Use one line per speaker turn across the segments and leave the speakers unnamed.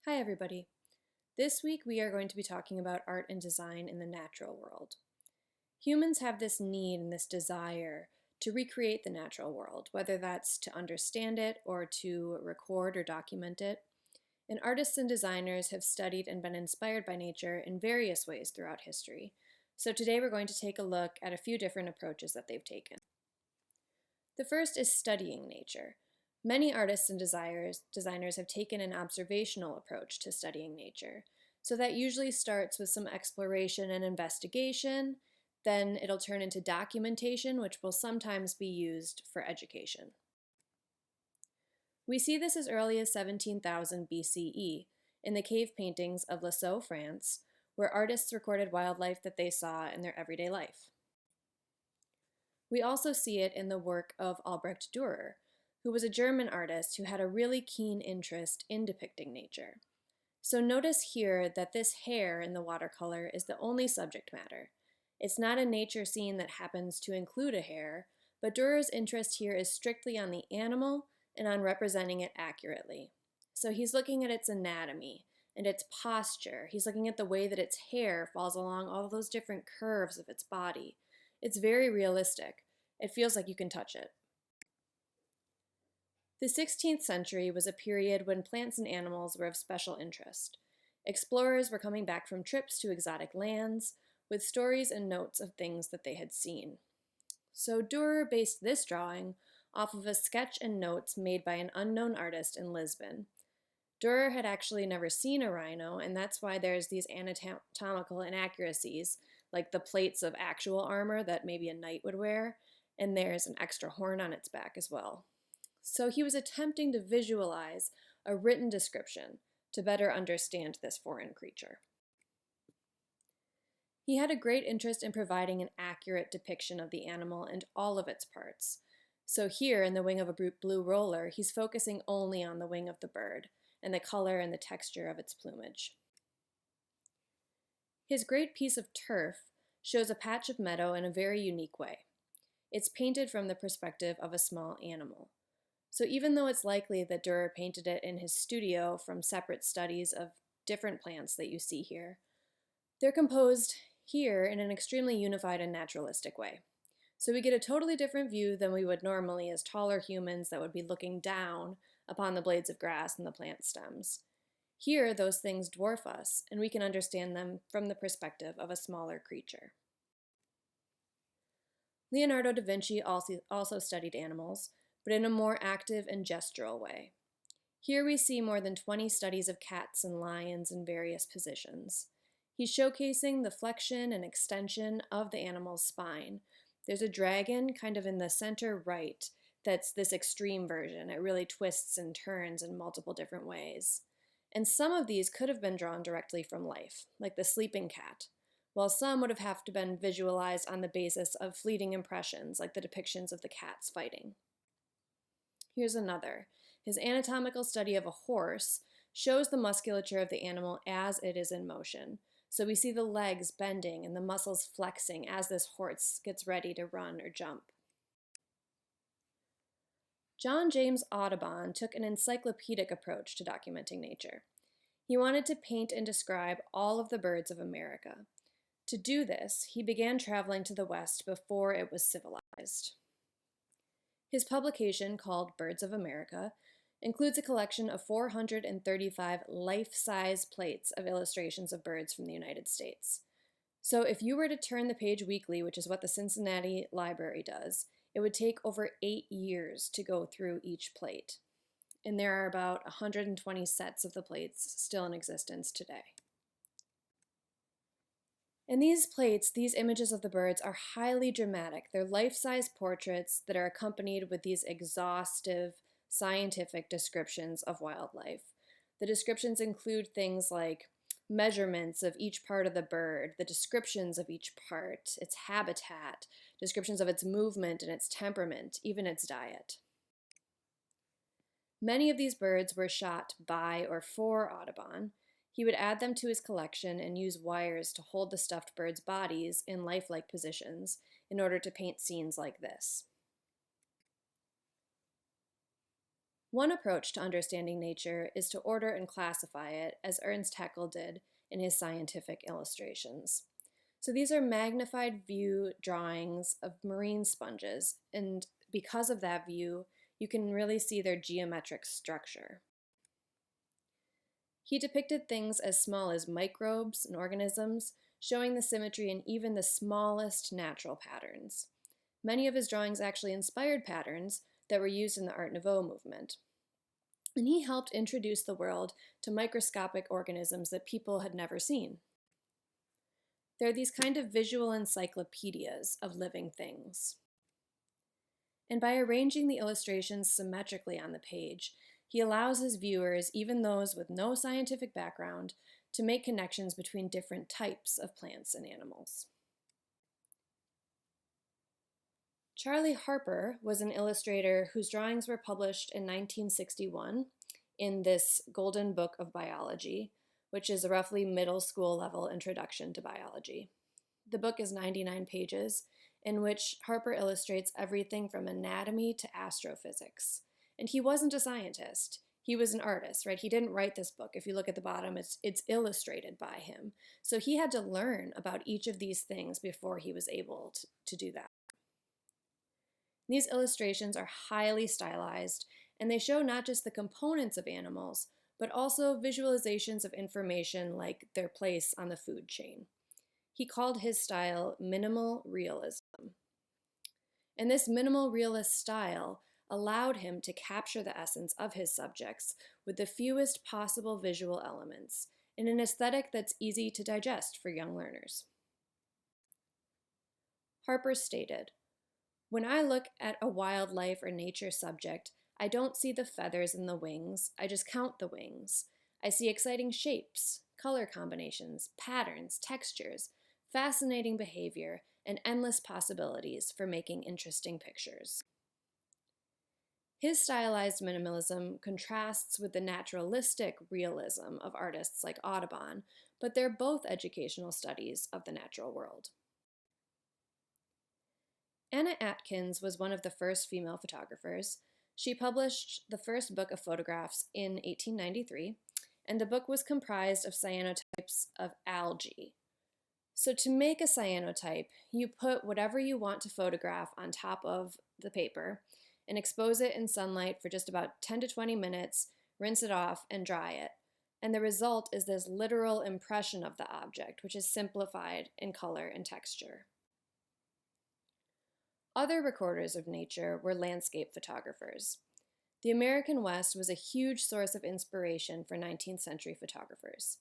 Hi everybody. This week we are going to be talking about art and design in the natural world. Humans have this need and this desire to recreate the natural world, whether that's to understand it or to record or document it. And artists and designers have studied and been inspired by nature in various ways throughout history. So today we're going to take a look at a few different approaches that they've taken. The first is studying nature. Many artists and designers have taken an observational approach to studying nature. So that usually starts with some exploration and investigation, then it'll turn into documentation, which will sometimes be used for education. We see this as early as 17,000 BCE in the cave paintings of Lascaux, France, where artists recorded wildlife that they saw in their everyday life. We also see it in the work of Albrecht Dürer, who was a German artist who had a really keen interest in depicting nature. So notice here that this hare in the watercolor is the only subject matter. It's not a nature scene that happens to include a hare, but Dürer's interest here is strictly on the animal and on representing it accurately. So he's looking at its anatomy and its posture. He's looking at the way that its hair falls along all those different curves of its body. It's very realistic. It feels like you can touch it. The 16th century was a period when plants and animals were of special interest. Explorers were coming back from trips to exotic lands with stories and notes of things that they had seen. So Dürer based this drawing off of a sketch and notes made by an unknown artist in Lisbon. Dürer had actually never seen a rhino, and that's why there's these anatomical inaccuracies, like the plates of actual armor that maybe a knight would wear, and there's an extra horn on its back as well. So he was attempting to visualize a written description to better understand this foreign creature. He had a great interest in providing an accurate depiction of the animal and all of its parts. So here, in the wing of a blue roller, he's focusing only on the wing of the bird and the color and the texture of its plumage. His great piece of turf shows a patch of meadow in a very unique way. It's painted from the perspective of a small animal. So even though it's likely that Dürer painted it in his studio from separate studies of different plants that you see here, they're composed here in an extremely unified and naturalistic way. So we get a totally different view than we would normally as taller humans that would be looking down upon the blades of grass and the plant stems. Here, those things dwarf us, and we can understand them from the perspective of a smaller creature. Leonardo da Vinci also studied animals, but in a more active and gestural way. Here we see more than 20 studies of cats and lions in various positions. He's showcasing the flexion and extension of the animal's spine. There's a dragon kind of in the center right that's this extreme version. It really twists and turns in multiple different ways. And some of these could have been drawn directly from life, like the sleeping cat, while some would have to been visualized on the basis of fleeting impressions, like the depictions of the cats fighting. Here's another. His anatomical study of a horse shows the musculature of the animal as it is in motion. So we see the legs bending and the muscles flexing as this horse gets ready to run or jump. John James Audubon took an encyclopedic approach to documenting nature. He wanted to paint and describe all of the birds of America. To do this, he began traveling to the West before it was civilized. His publication, called Birds of America, includes a collection of 435 life-size plates of illustrations of birds from the United States. So if you were to turn the page weekly, which is what the Cincinnati Library does, it would take over 8 years to go through each plate. And there are about 120 sets of the plates still in existence today. In these plates, these images of the birds are highly dramatic. They're life-size portraits that are accompanied with these exhaustive scientific descriptions of wildlife. The descriptions include things like measurements of each part of the bird, the descriptions of each part, its habitat, descriptions of its movement and its temperament, even its diet. Many of these birds were shot by or for Audubon. He would add them to his collection and use wires to hold the stuffed birds' bodies in lifelike positions in order to paint scenes like this. One approach to understanding nature is to order and classify it, as Ernst Haeckel did in his scientific illustrations. So these are magnified view drawings of marine sponges, and because of that view, you can really see their geometric structure. He depicted things as small as microbes and organisms, showing the symmetry in even the smallest natural patterns. Many of his drawings actually inspired patterns that were used in the Art Nouveau movement. And he helped introduce the world to microscopic organisms that people had never seen. They're these kind of visual encyclopedias of living things. And by arranging the illustrations symmetrically on the page, he allows his viewers, even those with no scientific background, to make connections between different types of plants and animals. Charlie Harper was an illustrator whose drawings were published in 1961 in this Golden Book of Biology, which is a roughly middle school level introduction to biology. The book is 99 pages, in which Harper illustrates everything from anatomy to astrophysics. And he wasn't a scientist. He was an artist, right? He didn't write this book. If you look at the bottom, it's illustrated by him. So he had to learn about each of these things before he was able to do that. These illustrations are highly stylized, and they show not just the components of animals, but also visualizations of information like their place on the food chain. He called his style minimal realism. And this minimal realist style allowed him to capture the essence of his subjects with the fewest possible visual elements in an aesthetic that's easy to digest for young learners. Harper stated, "When I look at a wildlife or nature subject, I don't see the feathers and the wings, I just count the wings. I see exciting shapes, color combinations, patterns, textures, fascinating behavior, and endless possibilities for making interesting pictures." His stylized minimalism contrasts with the naturalistic realism of artists like Audubon, but they're both educational studies of the natural world. Anna Atkins was one of the first female photographers. She published the first book of photographs in 1893, and the book was comprised of cyanotypes of algae. So to make a cyanotype, you put whatever you want to photograph on top of the paper and expose it in sunlight for just about 10 to 20 minutes, rinse it off, and dry it. And the result is this literal impression of the object, which is simplified in color and texture. Other recorders of nature were landscape photographers. The American West was a huge source of inspiration for 19th century photographers.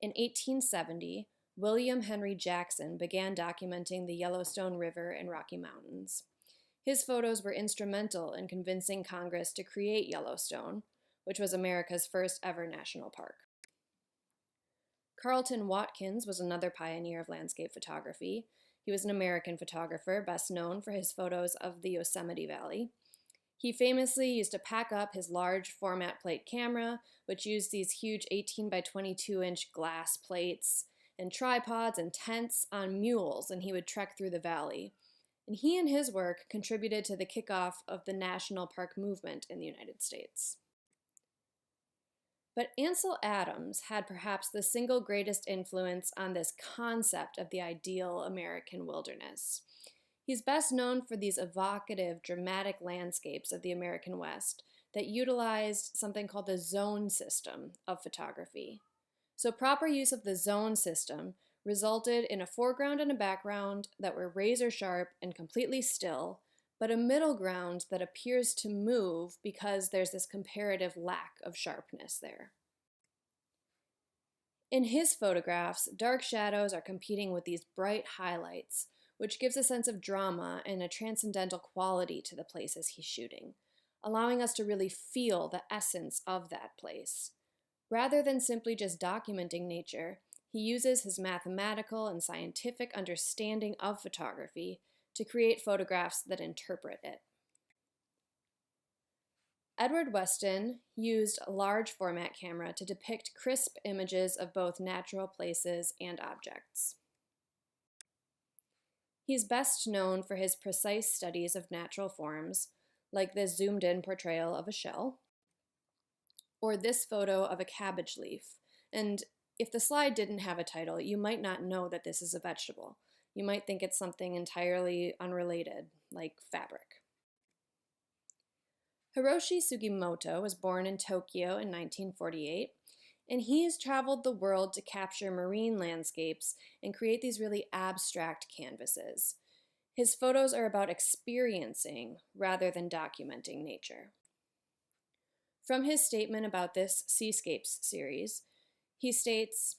In 1870, William Henry Jackson began documenting the Yellowstone River and Rocky Mountains. His photos were instrumental in convincing Congress to create Yellowstone, which was America's first ever national park. Carlton Watkins was another pioneer of landscape photography. He was an American photographer, best known for his photos of the Yosemite Valley. He famously used to pack up his large format plate camera, which used these huge 18 by 22-inch glass plates and tripods and tents on mules, and he would trek through the valley. And he and his work contributed to the kickoff of the national park movement in the United States. But Ansel Adams had perhaps the single greatest influence on this concept of the ideal American wilderness. He's best known for these evocative, dramatic landscapes of the American West that utilized something called the zone system of photography. So proper use of the zone system resulted in a foreground and a background that were razor sharp and completely still, but a middle ground that appears to move because there's this comparative lack of sharpness there. In his photographs, dark shadows are competing with these bright highlights, which gives a sense of drama and a transcendental quality to the places he's shooting, allowing us to really feel the essence of that place. Rather than simply just documenting nature, he uses his mathematical and scientific understanding of photography to create photographs that interpret it. Edward Weston used a large format camera to depict crisp images of both natural places and objects. He's best known for his precise studies of natural forms, like this zoomed-in portrayal of a shell. or this photo of a cabbage leaf. And if the slide didn't have a title, you might not know that this is a vegetable. You might think it's something entirely unrelated, like fabric. Hiroshi Sugimoto was born in Tokyo in 1948, and he has traveled the world to capture marine landscapes and create these really abstract canvases. His photos are about experiencing rather than documenting nature. From his statement about this Seascapes series, he states,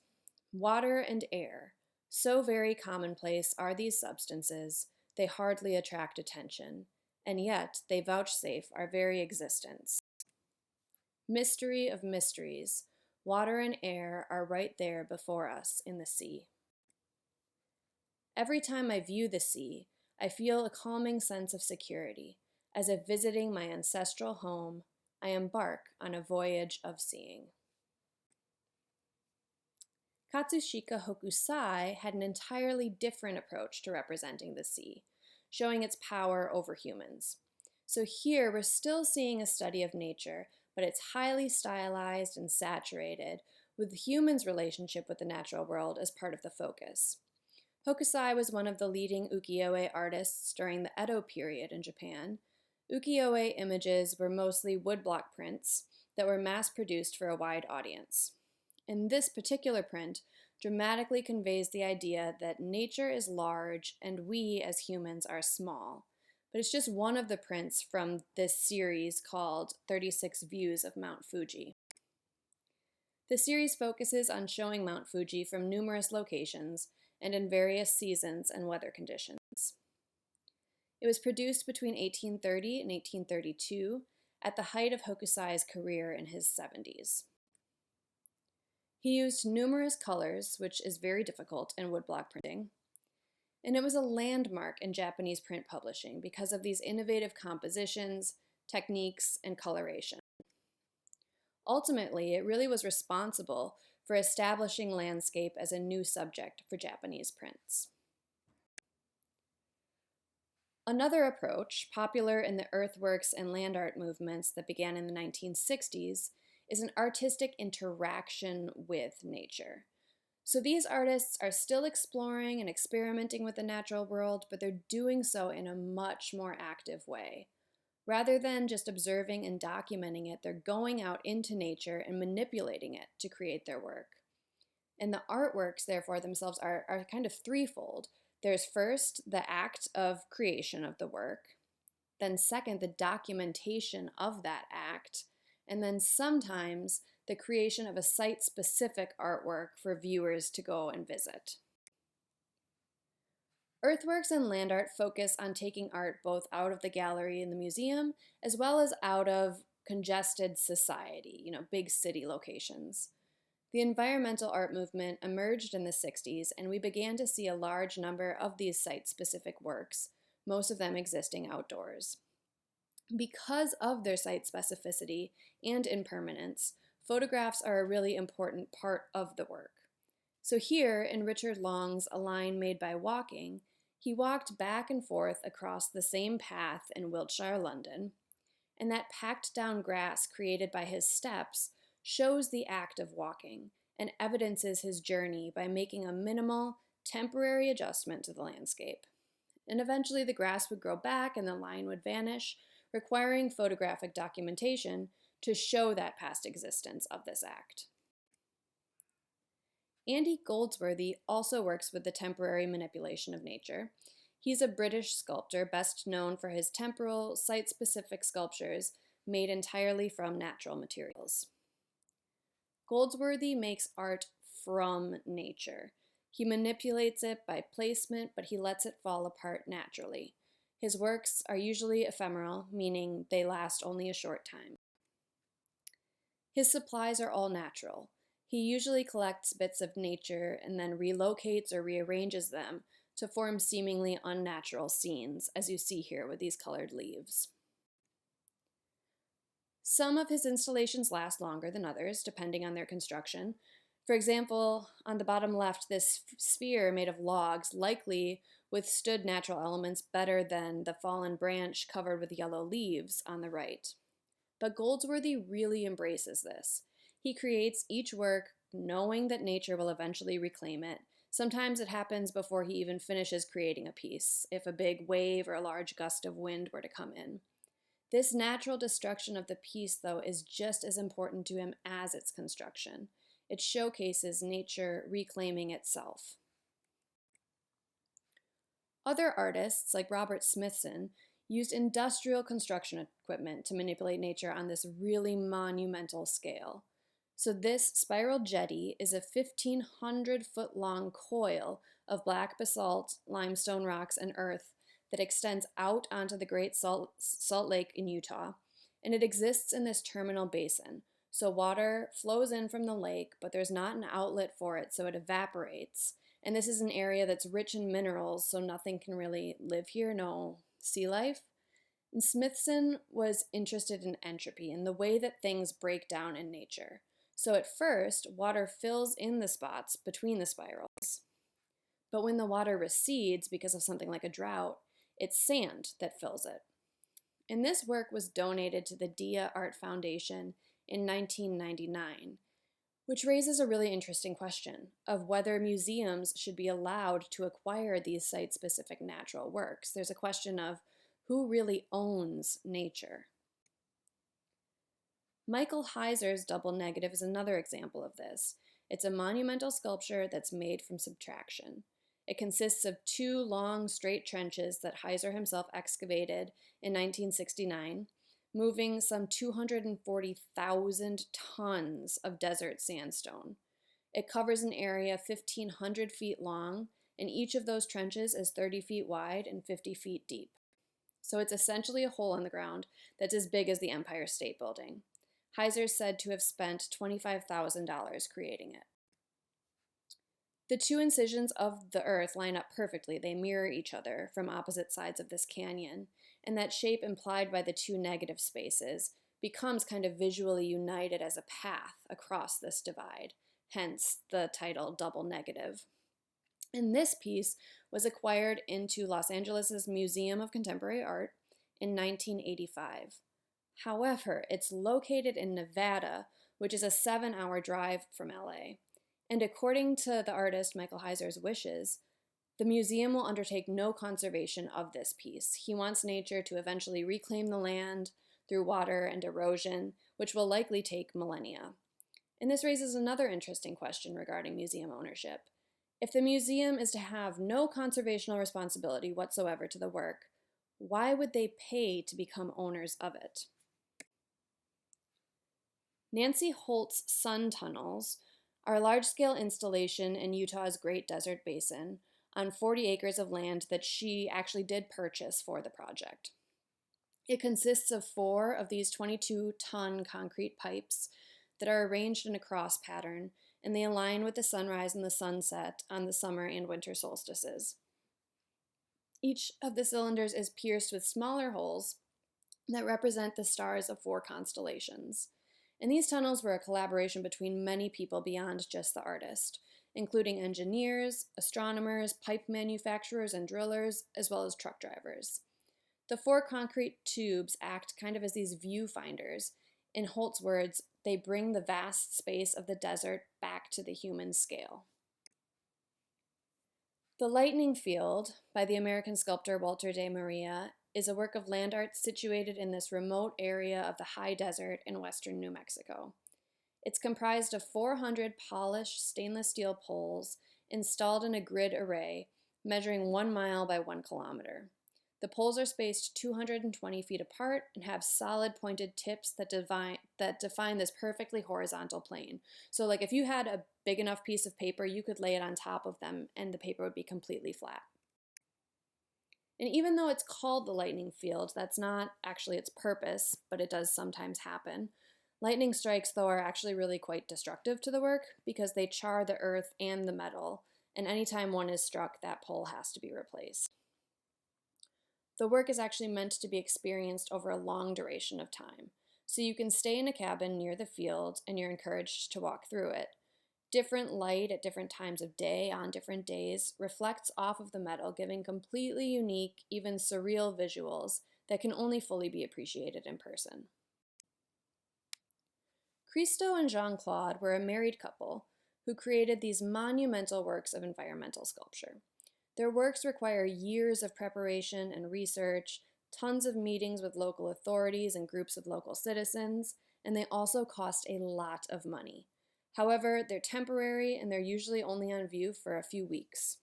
"Water and air, so very commonplace are these substances, they hardly attract attention, and yet they vouchsafe our very existence. Mystery of mysteries, water and air are right there before us in the sea. Every time I view the sea, I feel a calming sense of security, as if visiting my ancestral home, I embark on a voyage of seeing." Katsushika Hokusai had an entirely different approach to representing the sea, showing its power over humans. So here we're still seeing a study of nature, but it's highly stylized and saturated, with the human's relationship with the natural world as part of the focus. Hokusai was one of the leading ukiyo-e artists during the Edo period in Japan. Ukiyo-e images were mostly woodblock prints that were mass-produced for a wide audience. And this particular print dramatically conveys the idea that nature is large and we as humans are small. But it's just one of the prints from this series called 36 Views of Mount Fuji. The series focuses on showing Mount Fuji from numerous locations and in various seasons and weather conditions. It was produced between 1830 and 1832, at the height of Hokusai's career in his 70s. He used numerous colors, which is very difficult in woodblock printing, and it was a landmark in Japanese print publishing because of these innovative compositions, techniques, and coloration. Ultimately, it really was responsible for establishing landscape as a new subject for Japanese prints. Another approach, popular in the earthworks and land art movements that began in the 1960s, is an artistic interaction with nature. So these artists are still exploring and experimenting with the natural world, but they're doing so in a much more active way. Rather than just observing and documenting it, they're going out into nature and manipulating it to create their work. And the artworks, therefore, themselves are kind of threefold. There's first the act of creation of the work, then second, the documentation of that act, and then sometimes the creation of a site-specific artwork for viewers to go and visit. Earthworks and land art focus on taking art both out of the gallery in the museum as well as out of congested society, big city locations. The environmental art movement emerged in the 60s, and we began to see a large number of these site-specific works, most of them existing outdoors. Because of their site specificity and impermanence, photographs are a really important part of the work. So here, in Richard Long's A Line Made by Walking, he walked back and forth across the same path in Wiltshire, London, and that packed down grass created by his steps shows the act of walking and evidences his journey by making a minimal, temporary adjustment to the landscape. And eventually the grass would grow back and the line would vanish, requiring photographic documentation to show that past existence of this act. Andy Goldsworthy also works with the temporary manipulation of nature. He's a British sculptor best known for his temporal, site-specific sculptures made entirely from natural materials. Goldsworthy makes art from nature. He manipulates it by placement, but he lets it fall apart naturally. His works are usually ephemeral, meaning they last only a short time. His supplies are all natural. He usually collects bits of nature and then relocates or rearranges them to form seemingly unnatural scenes, as you see here with these colored leaves. Some of his installations last longer than others, depending on their construction. For example, on the bottom left, this sphere made of logs likely withstood natural elements better than the fallen branch covered with yellow leaves on the right. But Goldsworthy really embraces this. He creates each work knowing that nature will eventually reclaim it. Sometimes it happens before he even finishes creating a piece, if a big wave or a large gust of wind were to come in. This natural destruction of the piece, though, is just as important to him as its construction. It showcases nature reclaiming itself. Other artists, like Robert Smithson, used industrial construction equipment to manipulate nature on this really monumental scale. So this spiral jetty is a 1,500-foot-long coil of black basalt, limestone rocks, and earth that extends out onto the Great Salt Lake in Utah, and it exists in this terminal basin. So water flows in from the lake, but there's not an outlet for it, so it evaporates. And this is an area that's rich in minerals, so nothing can really live here, no sea life. And Smithson was interested in entropy and the way that things break down in nature. So at first, water fills in the spots between the spirals. But when the water recedes because of something like a drought, it's sand that fills it. And this work was donated to the Dia Art Foundation in 1999, which raises a really interesting question of whether museums should be allowed to acquire these site-specific natural works. There's a question of who really owns nature. Michael Heiser's double negative is another example of this. It's a monumental sculpture that's made from subtraction. It consists of two long, straight trenches that Heiser himself excavated in 1969, moving some 240,000 tons of desert sandstone. It covers an area 1,500 feet long, and each of those trenches is 30 feet wide and 50 feet deep. So it's essentially a hole in the ground that's as big as the Empire State Building. Heiser's said to have spent $25,000 creating it. The two incisions of the earth line up perfectly. They mirror each other from opposite sides of this canyon, and that shape implied by the two negative spaces becomes kind of visually united as a path across this divide, hence the title Double Negative. And this piece was acquired into Los Angeles' Museum of Contemporary Art in 1985. However, it's located in Nevada, which is a 7-hour drive from LA. And according to the artist Michael Heiser's wishes, the museum will undertake no conservation of this piece. He wants nature to eventually reclaim the land through water and erosion, which will likely take millennia. And this raises another interesting question regarding museum ownership. If the museum is to have no conservational responsibility whatsoever to the work, why would they pay to become owners of it? Nancy Holt's Sun Tunnels are a large-scale installation in Utah's Great Desert Basin on 40 acres of land that she actually did purchase for the project. It consists of 4 of these 22-ton concrete pipes that are arranged in a cross pattern, and they align with the sunrise and the sunset on the summer and winter solstices. Each of the cylinders is pierced with smaller holes that represent the stars of 4 constellations. And these tunnels were a collaboration between many people beyond just the artist, including engineers, astronomers, pipe manufacturers, and drillers, as well as truck drivers. The 4 concrete tubes act kind of as these viewfinders. In Holt's words, they bring the vast space of the desert back to the human scale. The Lightning Field, by the American sculptor Walter de Maria, is a work of land art situated in this remote area of the high desert in western New Mexico. It's comprised of 400 polished stainless steel poles installed in a grid array measuring 1 mile by 1 kilometer. The poles are spaced 220 feet apart and have solid pointed tips that define this perfectly horizontal plane. So like if you had a big enough piece of paper, you could lay it on top of them and the paper would be completely flat. And even though it's called the lightning field, that's not actually its purpose, but it does sometimes happen. Lightning strikes, though, are actually really quite destructive to the work because they char the earth and the metal, and anytime one is struck, that pole has to be replaced. The work is actually meant to be experienced over a long duration of time, so you can stay in a cabin near the field and you're encouraged to walk through it. Different light at different times of day on different days reflects off of the metal, giving completely unique, even surreal visuals that can only fully be appreciated in person. Christo and Jean-Claude were a married couple who created these monumental works of environmental sculpture. Their works require years of preparation and research, tons of meetings with local authorities and groups of local citizens, and they also cost a lot of money. However, they're temporary and they're usually only on view for a few weeks.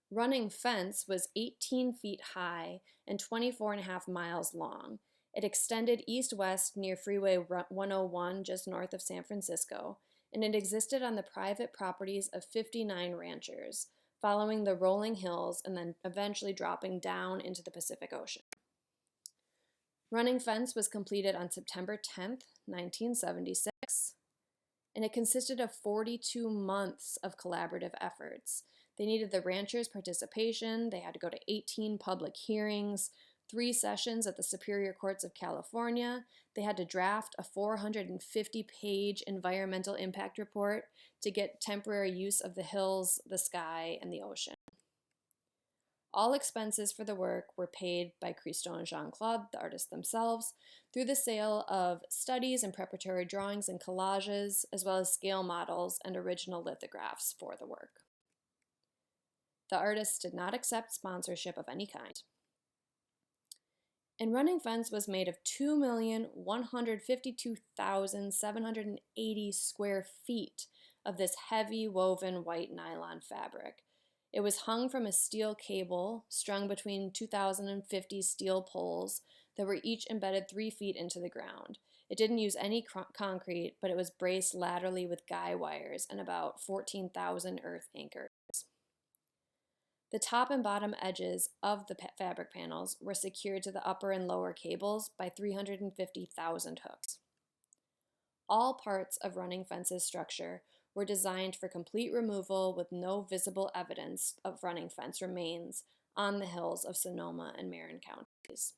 Running Fence was 18 feet high and 24.5 miles long. It extended east-west near Freeway 101 just north of San Francisco, and it existed on the private properties of 59 ranchers, following the rolling hills and then eventually dropping down into the Pacific Ocean. Running Fence was completed on September 10, 1976, and it consisted of 42 months of collaborative efforts. They needed the ranchers' participation, they had to go to 18 public hearings, 3 sessions at the Superior Courts of California, they had to draft a 450-page environmental impact report to get temporary use of the hills, the sky, and the ocean. All expenses for the work were paid by Christo and Jean-Claude, the artists themselves, through the sale of studies and preparatory drawings and collages, as well as scale models and original lithographs for the work. The artists did not accept sponsorship of any kind. And Running Fence was made of 2,152,780 square feet of this heavy woven white nylon fabric. It was hung from a steel cable strung between 2,050 steel poles that were each embedded 3 feet into the ground. It didn't use any concrete, but it was braced laterally with guy wires and about 14,000 earth anchors. The top and bottom edges of the fabric panels were secured to the upper and lower cables by 350,000 hooks. All parts of Running Fence's structure were designed for complete removal with no visible evidence of Running Fence remains on the hills of Sonoma and Marin counties.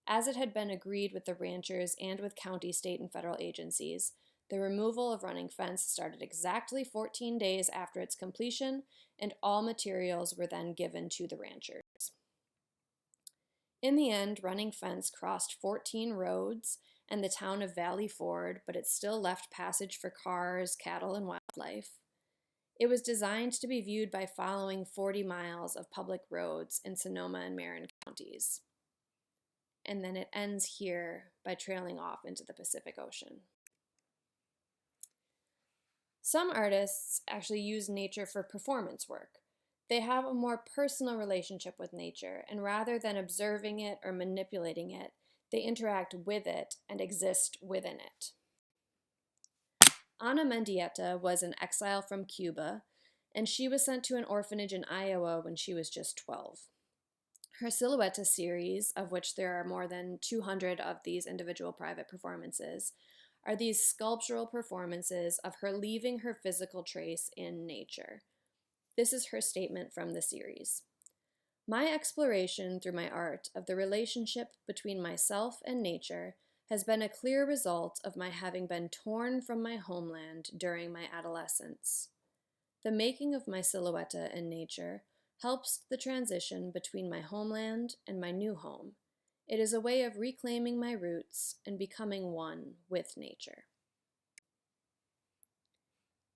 As it had been agreed with the ranchers and with county, state, and federal agencies, the removal of Running Fence started exactly 14 days after its completion, and all materials were then given to the ranchers. In the end, Running Fence crossed 14 roads and the town of Valley Ford, but it still left passage for cars, cattle, and wildlife. It was designed to be viewed by following 40 miles of public roads in Sonoma and Marin counties. And then it ends here by trailing off into the Pacific Ocean. Some artists actually use nature for performance work. They have a more personal relationship with nature, and rather than observing it or manipulating it, they interact with it and exist within it. Ana Mendieta was an exile from Cuba, and she was sent to an orphanage in Iowa when she was just 12. Her Silhouetta series, of which there are more than 200 of these individual private performances, are these sculptural performances of her leaving her physical trace in nature. This is her statement from the series. My exploration through my art of the relationship between myself and nature has been a clear result of my having been torn from my homeland during my adolescence. The making of my Silhouetta in nature helps the transition between my homeland and my new home. It is a way of reclaiming my roots and becoming one with nature.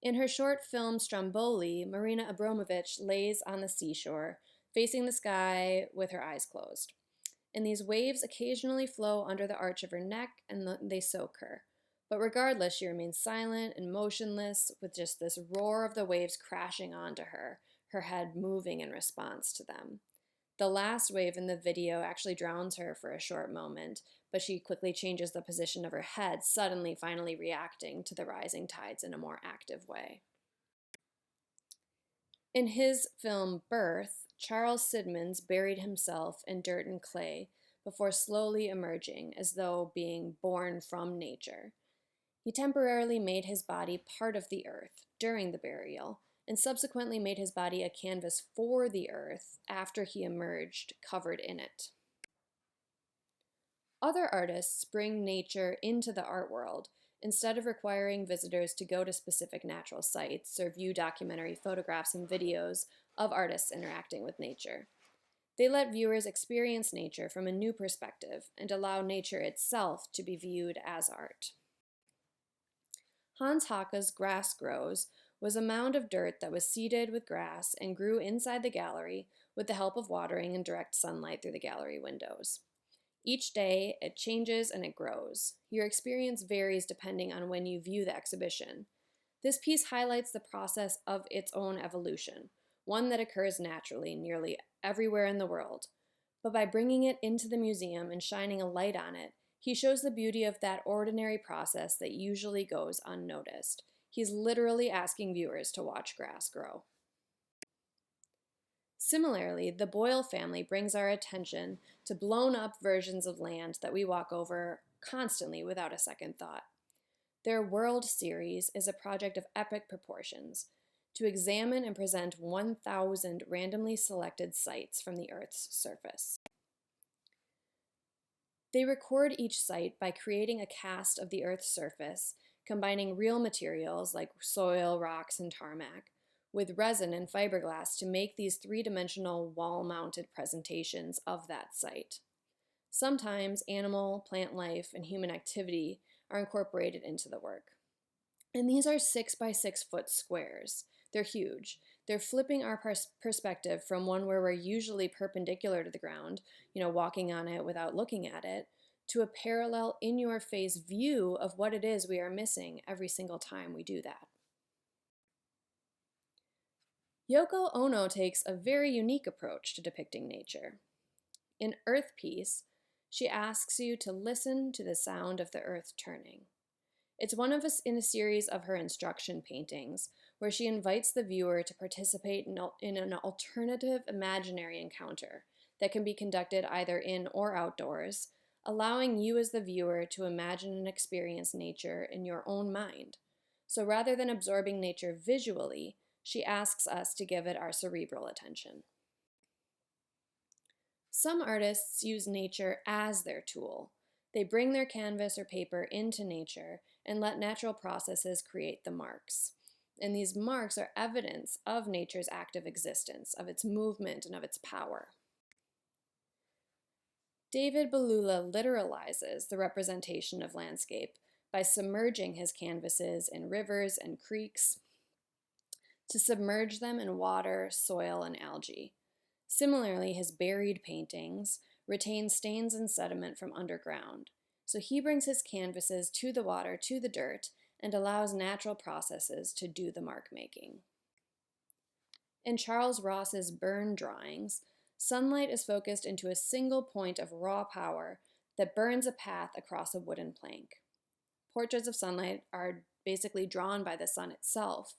In her short film Stromboli, Marina Abramovich lays on the seashore, facing the sky with her eyes closed. And these waves occasionally flow under the arch of her neck and they soak her. But regardless, she remains silent and motionless with just this roar of the waves crashing onto her, her head moving in response to them. The last wave in the video actually drowns her for a short moment, but she quickly changes the position of her head, suddenly finally reacting to the rising tides in a more active way. In his film Birth, Charles Siddons buried himself in dirt and clay before slowly emerging as though being born from nature. He temporarily made his body part of the earth during the burial, and subsequently made his body a canvas for the earth after he emerged covered in it. Other artists bring nature into the art world instead of requiring visitors to go to specific natural sites or view documentary photographs and videos of artists interacting with nature. They let viewers experience nature from a new perspective and allow nature itself to be viewed as art. Hans Haka's Grass Grows was a mound of dirt that was seeded with grass and grew inside the gallery with the help of watering and direct sunlight through the gallery windows. Each day, it changes and it grows. Your experience varies depending on when you view the exhibition. This piece highlights the process of its own evolution, one that occurs naturally nearly everywhere in the world. But by bringing it into the museum and shining a light on it, he shows the beauty of that ordinary process that usually goes unnoticed. He's literally asking viewers to watch grass grow. Similarly, the Boyle family brings our attention to blown-up versions of land that we walk over constantly without a second thought. Their World Series is a project of epic proportions to examine and present 1,000 randomly selected sites from the Earth's surface. They record each site by creating a cast of the Earth's surface, combining real materials like soil, rocks, and tarmac, with resin and fiberglass to make these three-dimensional wall-mounted presentations of that site. Sometimes animal, plant life, and human activity are incorporated into the work. And these are 6 by 6 foot squares. They're huge. They're flipping our perspective from one where we're usually perpendicular to the ground, walking on it without looking at it, to a parallel in-your-face view of what it is we are missing every single time we do that. Yoko Ono takes a very unique approach to depicting nature. In Earth Piece, she asks you to listen to the sound of the earth turning. It's one of us in a series of her instruction paintings where she invites the viewer to participate in an alternative imaginary encounter that can be conducted either in or outdoors, allowing you as the viewer to imagine and experience nature in your own mind. So rather than absorbing nature visually, she asks us to give it our cerebral attention. Some artists use nature as their tool. They bring their canvas or paper into nature and let natural processes create the marks. And these marks are evidence of nature's active existence, of its movement, and of its power. David Balula literalizes the representation of landscape by submerging his canvases in rivers and creeks to submerge them in water, soil, and algae. Similarly, his buried paintings retain stains and sediment from underground. So he brings his canvases to the water, to the dirt, and allows natural processes to do the mark making. In Charles Ross's burn drawings, sunlight is focused into a single point of raw power that burns a path across a wooden plank. Portraits of sunlight are basically drawn by the sun itself.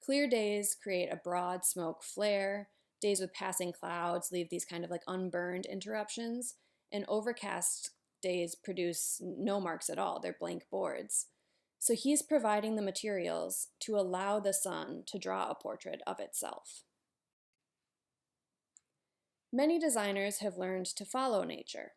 Clear days create a broad smoke flare. Days with passing clouds leave these kind of like unburned interruptions, and overcast days produce no marks at all. They're blank boards. So he's providing the materials to allow the sun to draw a portrait of itself. Many designers have learned to follow nature.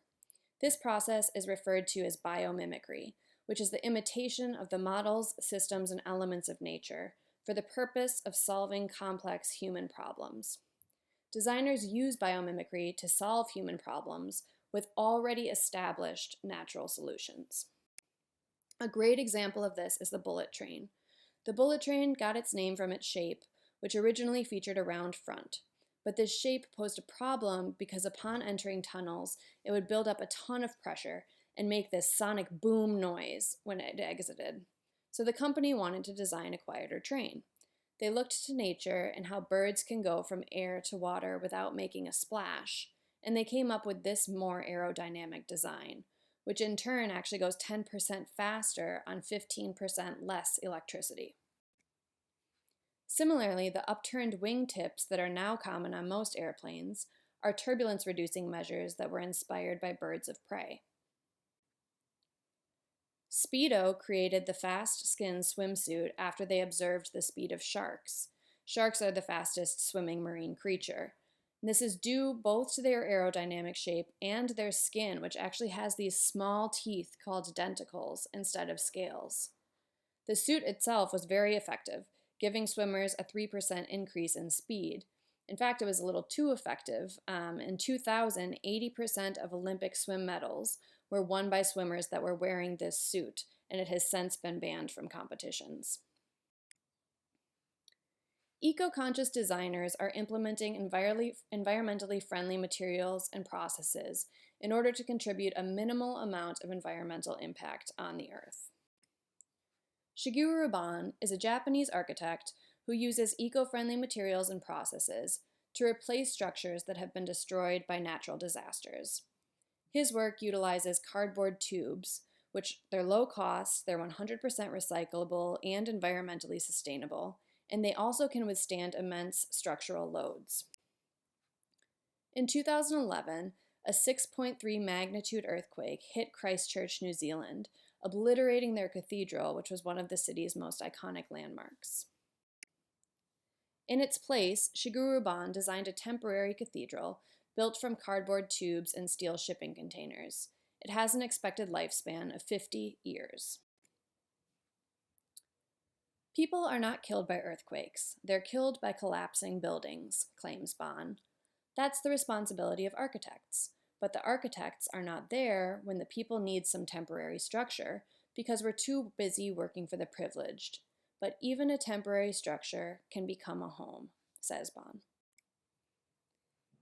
This process is referred to as biomimicry, which is the imitation of the models, systems, and elements of nature for the purpose of solving complex human problems. Designers use biomimicry to solve human problems with already established natural solutions. A great example of this is the bullet train. The bullet train got its name from its shape, which originally featured a round front. But this shape posed a problem because upon entering tunnels, it would build up a ton of pressure and make this sonic boom noise when it exited. So the company wanted to design a quieter train. They looked to nature and how birds can go from air to water without making a splash, and they came up with this more aerodynamic design, which in turn actually goes 10% faster on 15% less electricity. Similarly, the upturned wingtips that are now common on most airplanes are turbulence-reducing measures that were inspired by birds of prey. Speedo created the fast skin swimsuit after they observed the speed of sharks. Sharks are the fastest swimming marine creature. This is due both to their aerodynamic shape and their skin, which actually has these small teeth called denticles instead of scales. The suit itself was very effective, giving swimmers a 3% increase in speed. In fact, it was a little too effective. In 2000, 80% of Olympic swim medals were won by swimmers that were wearing this suit, and it has since been banned from competitions. Eco-conscious designers are implementing environmentally friendly materials and processes in order to contribute a minimal amount of environmental impact on the Earth. Shigeru Ban is a Japanese architect who uses eco-friendly materials and processes to replace structures that have been destroyed by natural disasters. His work utilizes cardboard tubes, which they're low cost, they're 100% recyclable and environmentally sustainable, and they also can withstand immense structural loads. In 2011, a 6.3 magnitude earthquake hit Christchurch, New Zealand, obliterating their cathedral, which was one of the city's most iconic landmarks. In its place, Shigeru Ban designed a temporary cathedral built from cardboard tubes and steel shipping containers. It has an expected lifespan of 50 years. People are not killed by earthquakes. They're killed by collapsing buildings, claims Ban. That's the responsibility of architects. But the architects are not there when the people need some temporary structure because we're too busy working for the privileged. But even a temporary structure can become a home, says Ban.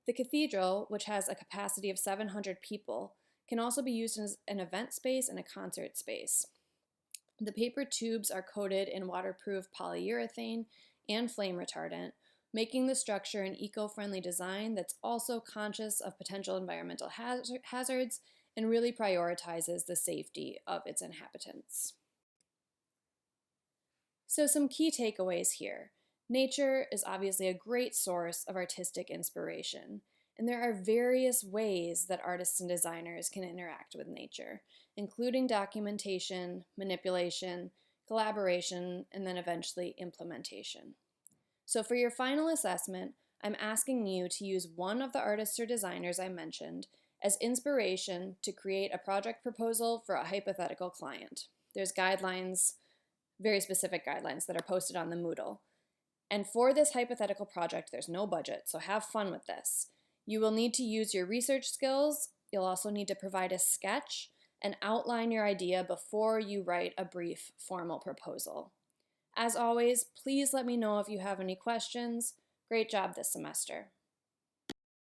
The cathedral, which has a capacity of 700 people, can also be used as an event space and a concert space. The paper tubes are coated in waterproof polyurethane and flame retardant, making the structure an eco-friendly design that's also conscious of potential environmental hazards and really prioritizes the safety of its inhabitants. So some key takeaways here. Nature is obviously a great source of artistic inspiration, and there are various ways that artists and designers can interact with nature, including documentation, manipulation, collaboration, and then eventually implementation. So for your final assessment, I'm asking you to use one of the artists or designers I mentioned as inspiration to create a project proposal for a hypothetical client. There's guidelines, very specific guidelines that are posted on the Moodle. And for this hypothetical project, there's no budget, so have fun with this. You will need to use your research skills. You'll also need to provide a sketch and outline your idea before you write a brief formal proposal. As always, please let me know if you have any questions. Great job this semester.